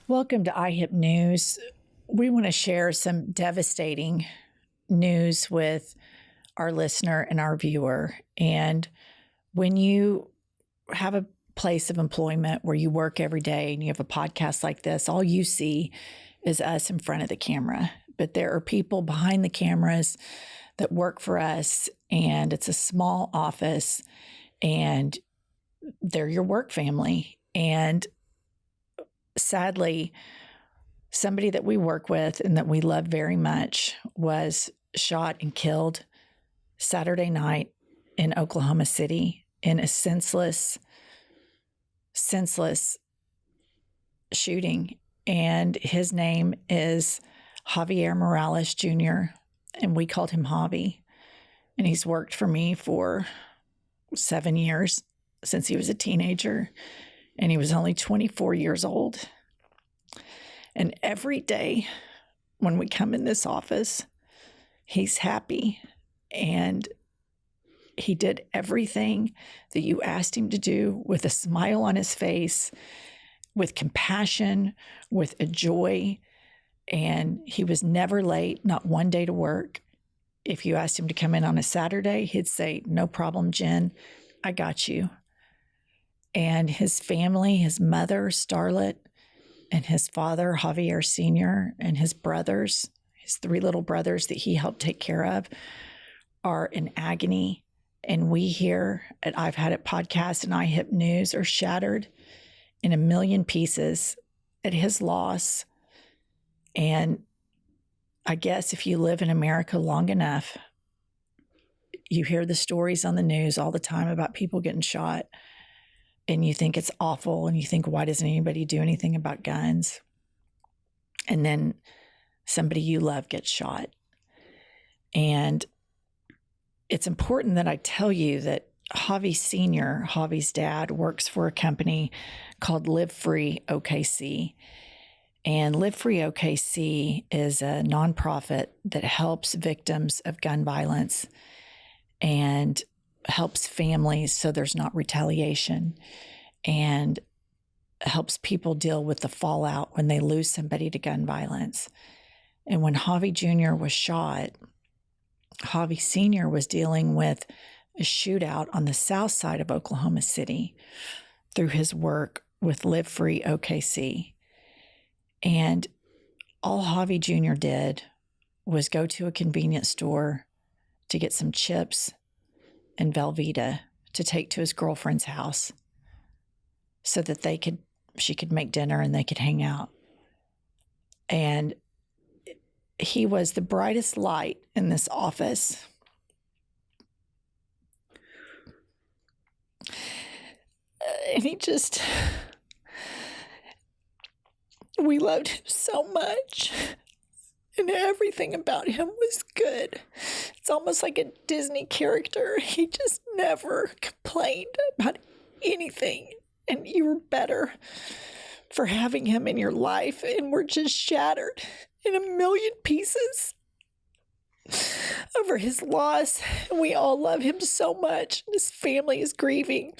Welcome to IHIP News. We want to share some devastating news with our listener and our viewer. And when you have a place of employment where you work every day and you have a podcast like this, all you see is us in front of the camera. But there are people behind the cameras that work for us, and it's a small office, and they're your work family. And sadly, somebody that we work with and that we love very much was shot and killed Saturday night in Oklahoma City in a senseless shooting. And his name is Javi Morales Jr., and we called him Javi. And he's worked for me for 7 years since he was a teenager. And he was only 24 years old. And every day when we come in this office, he's happy. And he did everything that you asked him to do with a smile on his face, with compassion, with a joy. And he was never late, not one day to work. If you asked him to come in on a Saturday, he'd say, "No problem, Jen, I got you." And his family, his mother, Starlet, and his father, Javier Sr., and his brothers, his 3 little brothers that he helped take care of, are in agony. And we here at I've Had It Podcast and IHIP News are shattered in a million pieces at his loss. And I guess if you live in America long enough, you hear the stories on the news all the time about people getting shot. And you think it's awful, and you think, why doesn't anybody do anything about guns? And then somebody you love gets shot. And it's important that I tell you that Javi Sr., Javi's dad, works for a company called Live Free OKC. And Live Free OKC is a nonprofit that helps victims of gun violence and helps families so there's not retaliation, and helps people deal with the fallout when they lose somebody to gun violence. And when Javi Jr. was shot, Javi Sr. was dealing with a shootout on the south side of Oklahoma City through his work with Live Free OKC. And all Javi Jr. did was go to a convenience store to get some chips and Velveeta to take to his girlfriend's house so that she could make dinner and they could hang out. And he was the brightest light in this office. And we loved him so much. And everything about him was good. It's almost like a Disney character. He just never complained about anything. And you were better for having him in your life. And we're just shattered in a million pieces over his loss. And we all love him so much. His family is grieving.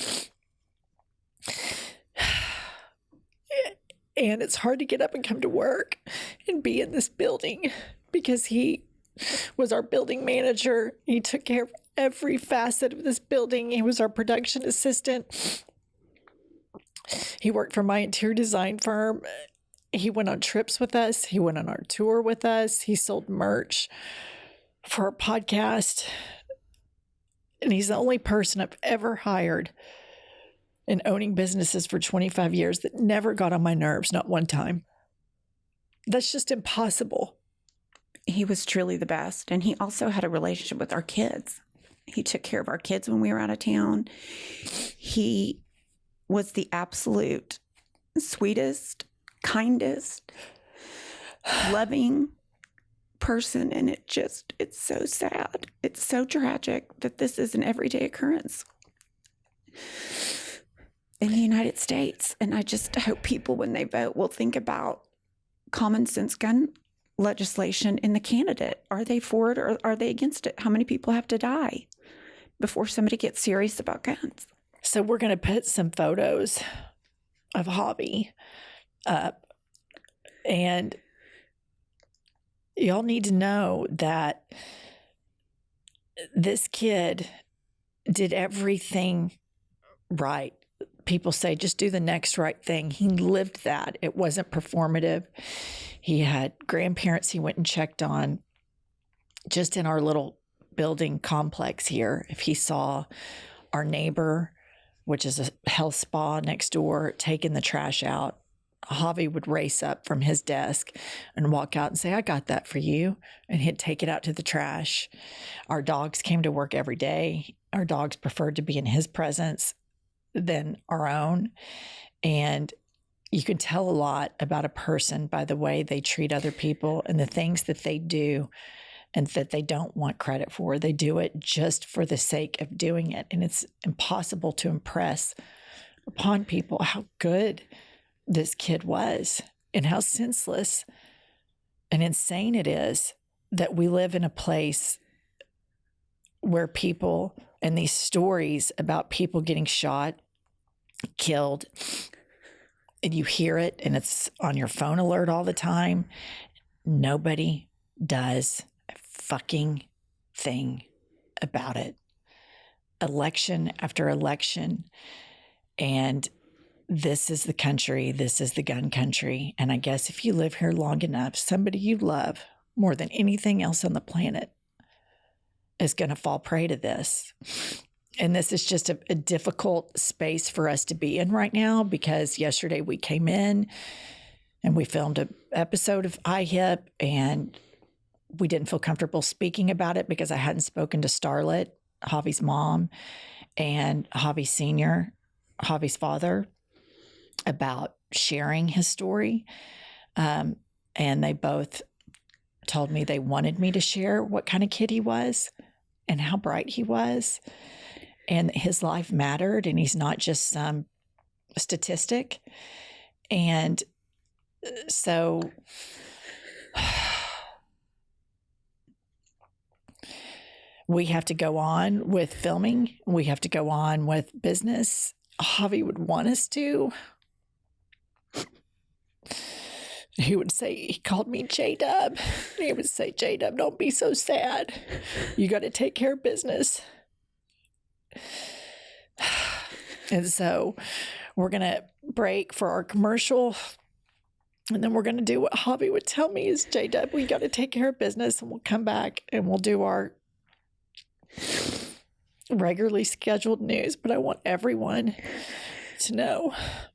And it's hard to get up and come to work and be in this building because he was our building manager. He took care of every facet of this building. He was our production assistant. He worked for my interior design firm. He went on trips with us. He went on our tour with us. He sold merch for our podcast. And he's the only person I've ever hired in owning businesses for 25 years that never got on my nerves, not one time. That's just impossible. He was truly the best. And he also had a relationship with our kids. He took care of our kids when we were out of town. He was the absolute sweetest, kindest, loving person. And it's so sad. It's so tragic that this is an everyday occurrence in the United States. And I just hope people, when they vote, will think about common sense gun legislation in the candidate. Are they for it or are they against it? How many people have to die before somebody gets serious about guns? So we're going to put some photos of Javi up And y'all need to know that this kid did everything right. People say, just do the next right thing. He lived that. It wasn't performative. He had grandparents he went and checked on just in our little building complex here. If he saw our neighbor, which is a health spa next door, taking the trash out, Javi would race up from his desk and walk out and say, I got that for you. And he'd take it out to the trash. Our dogs came to work every day. Our dogs preferred to be in his presence than our own. And you can tell a lot about a person by the way they treat other people and the things that they do and that they don't want credit for. They do it just for the sake of doing it. And it's impossible to impress upon people how good this kid was and how senseless and insane it is that we live in a place where people and these stories about people getting shot, killed, and you hear it and it's on your phone alert all the time. Nobody does a fucking thing about it. Election after election. And this is the country. This is the gun country. And I guess if you live here long enough, somebody you love more than anything else on the planet is going to fall prey to this. And this is just a difficult space for us to be in right now, because yesterday we came in and we filmed an episode of IHIP and we didn't feel comfortable speaking about it because I hadn't spoken to Starlet, Javi's mom, and Javi Sr., Javi's father, about sharing his story. And they both told me they wanted me to share what kind of kid he was and how bright he was. And his life mattered, and he's not just some statistic. And so we have to go on with filming. We have to go on with business. Javi would want us to. He would say, he called me J-Dub. He would say, J-Dub, don't be so sad. You got to take care of business. And so we're going to break for our commercial. And then we're going to do what Javi would tell me is, J-Dub, we got to take care of business. And we'll come back and we'll do our regularly scheduled news. But I want everyone to know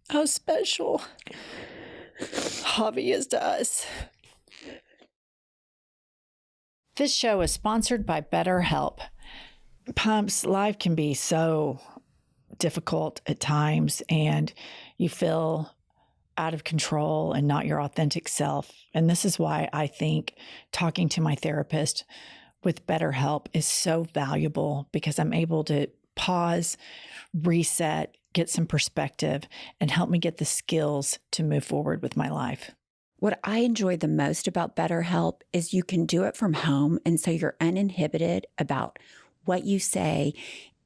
how special Javi is to us. This show is sponsored by BetterHelp. Pumps, life can be so difficult at times, and you feel out of control and not your authentic self. And this is why I think talking to my therapist with BetterHelp is so valuable, because I'm able to pause, reset, get some perspective, and help me get the skills to move forward with my life. What I enjoy the most about BetterHelp is you can do it from home, and so you're uninhibited about what you say,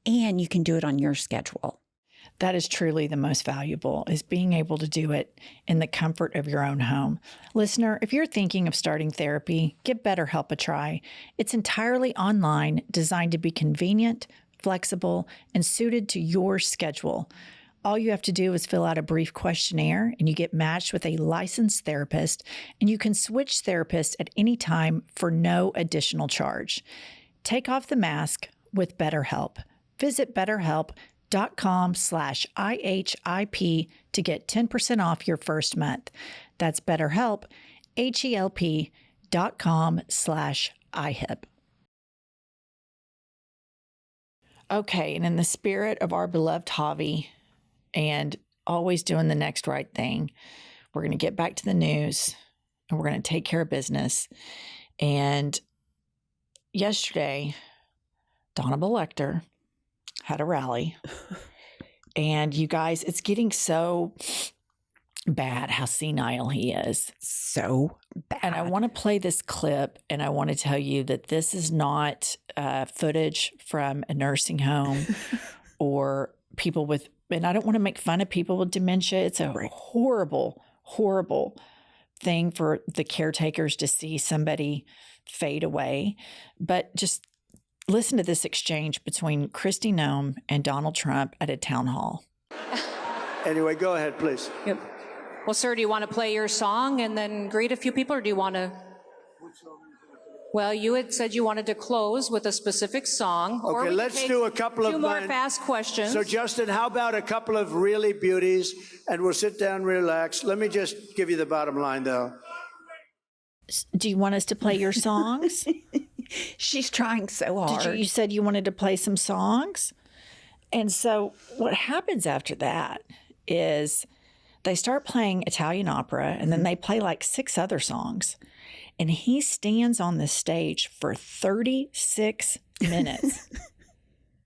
and you can do it on your schedule. That is truly the most valuable, is being able to do it in the comfort of your own home. Listener, if you're thinking of starting therapy, give BetterHelp a try. It's entirely online, designed to be convenient, flexible, and suited to your schedule. All you have to do is fill out a brief questionnaire, and you get matched with a licensed therapist, and you can switch therapists at any time for no additional charge. Take off the mask with BetterHelp. Visit BetterHelp.com/IHIP to get 10% off your first month. That's BetterHelp, HELP.com/IHIP. Okay, and in the spirit of our beloved Javi and always doing the next right thing, we're going to get back to the news and we're going to take care of business. And yesterday, Hannibal Lecter had a rally. And you guys, it's getting so bad how senile he is. So bad. And I want to play this clip, and I want to tell you that this is not footage from a nursing home or people with, and I don't want to make fun of people with dementia. It's a horrible, horrible thing for the caretakers to see somebody fade away. But just listen to this exchange between Kristi Noem and Donald Trump at a town hall. Anyway, go ahead, please. Yep. Well, sir, do you want to play your song and then greet a few people, or do you want to? Well, you had said you wanted to close with a specific song. Okay, let's do a couple of two more fast questions. So, Justin, how about a couple of really beauties, and we'll sit down, relax. Let me just give you the bottom line, though. Do you want us to play your songs? She's trying so hard. You said you wanted to play some songs? And so what happens after that is they start playing Italian opera, and then they play like 6 other songs. And he stands on the stage for 36 minutes.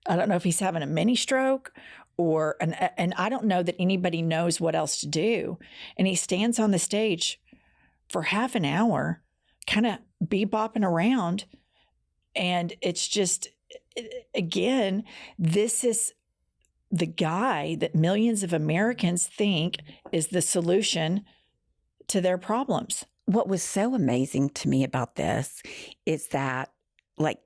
I don't know if he's having a mini stroke and I don't know that anybody knows what else to do. And he stands on the stage for half an hour, kind of bebopping around. And it's just, again, this is the guy that millions of Americans think is the solution to their problems. What was so amazing to me about this is that, like,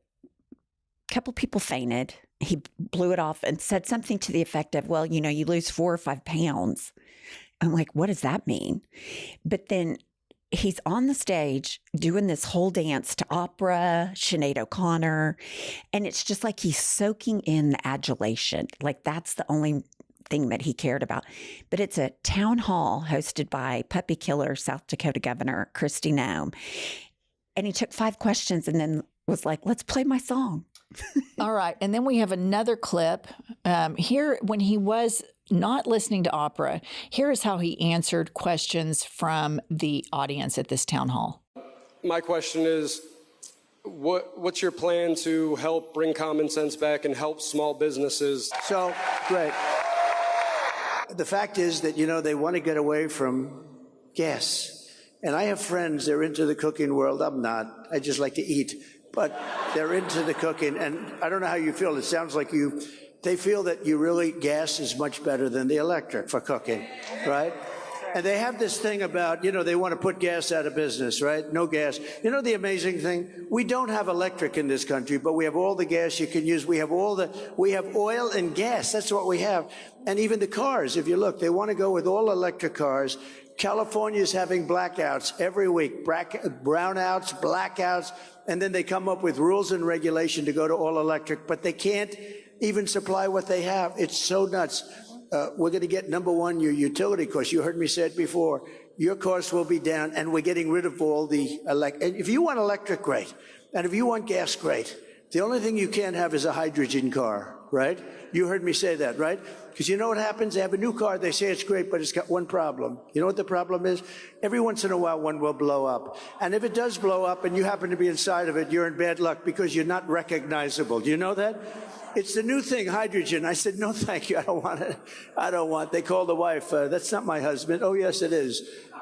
a couple people fainted. He blew it off and said something to the effect of, well, you lose 4 or 5 pounds. I'm like, what does that mean? But then he's on the stage doing this whole dance to opera, Sinead O'Connor, and it's just like he's soaking in the adulation. Like, that's the only thing that he cared about. But it's a town hall hosted by puppy killer South Dakota Governor Kristi Noem. And he took 5 questions and then was like, let's play my song. All right. And then we have another clip here when he was not listening to opera. Here is how he answered questions from the audience at this town hall. My question is, what's your plan to help bring common sense back and help small businesses? So, great. The fact is that, they want to get away from gas. And I have friends, they're into the cooking world. I'm not. I just like to eat. But they're into the cooking. And I don't know how you feel. It sounds like they feel that gas is much better than the electric for cooking, right? And they have this thing about, they want to put gas out of business, right? No gas. The amazing thing? We don't have electric in this country, but we have all the gas you can use. We have oil and gas. That's what we have. And even the cars, if you look, they want to go with all electric cars. California's having blackouts every week, brownouts, blackouts, and then they come up with rules and regulation to go to all electric, but they can't even supply what they have. It's so nuts. We're going to get, number one, your utility costs. You heard me say it before. Your costs will be down, and we're getting rid of all the electric. If you want electric, great. And if you want gas, great. The only thing you can't have is a hydrogen car, right? You heard me say that, right? Because you know what happens? They have a new car. They say it's great, but it's got one problem. You know what the problem is? Every once in a while, one will blow up. And if it does blow up and you happen to be inside of it, you're in bad luck because you're not recognizable. Do you know that? It's the new thing, hydrogen. I said, no, thank you. I don't want it. I don't want. They called the wife. That's not my husband. Oh, yes, it is.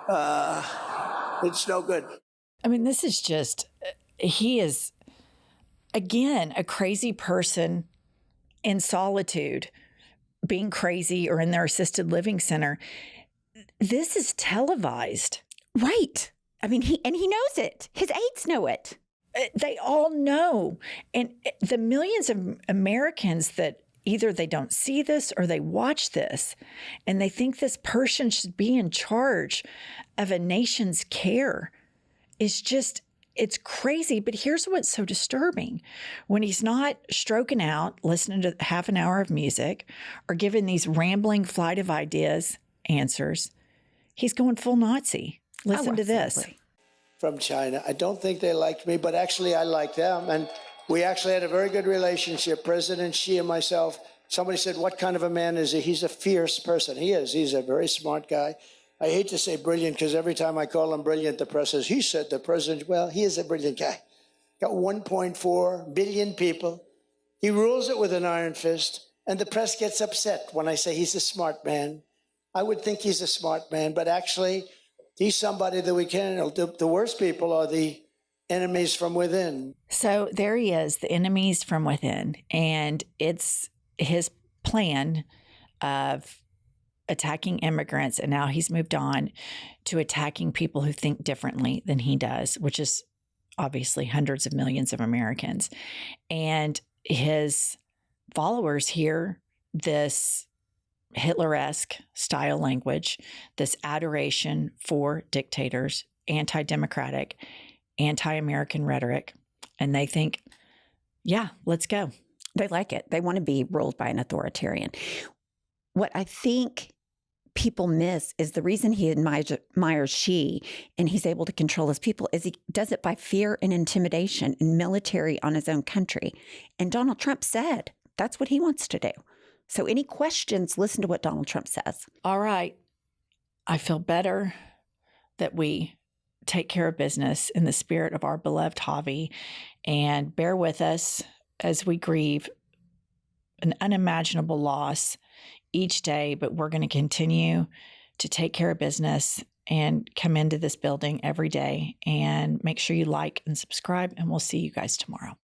It's no good. I mean, this is just, he is, again, a crazy person in solitude, being crazy or in their assisted living center. This is televised. Right. I mean, he knows it. His aides know it. They all know. And the millions of Americans that either they don't see this or they watch this and they think this person should be in charge of a nation's care is just, it's crazy. But here's what's so disturbing. When he's not stroking out, listening to half an hour of music or giving these rambling flight of ideas answers, he's going full Nazi. Listen to this. From China. I don't think they liked me, but actually I liked them. And we actually had a very good relationship, President Xi and myself. Somebody said, what kind of a man is he? He's a fierce person. He is. He's a very smart guy. I hate to say brilliant because every time I call him brilliant, the press says, he said the president, well, he is a brilliant guy. Got 1.4 billion people. He rules it with an iron fist. And the press gets upset when I say he's a smart man. I would think he's a smart man, but actually, he's somebody that we can't handle. The worst people are the enemies from within. So there he is, the enemies from within. And it's his plan of attacking immigrants, and now he's moved on to attacking people who think differently than he does, which is obviously hundreds of millions of Americans. And his followers hear this Hitler-esque style language, this adoration for dictators, anti-democratic, anti-American rhetoric, and they think, yeah, let's go. They like it. They want to be ruled by an authoritarian. What I think people miss is the reason he admires Xi and he's able to control his people is he does it by fear and intimidation and military on his own country. And Donald Trump said that's what he wants to do. So any questions, listen to what Donald Trump says. All right. I feel better that we take care of business in the spirit of our beloved Javi, and bear with us as we grieve an unimaginable loss each day, but we're going to continue to take care of business and come into this building every day, and make sure you like and subscribe, and we'll see you guys tomorrow.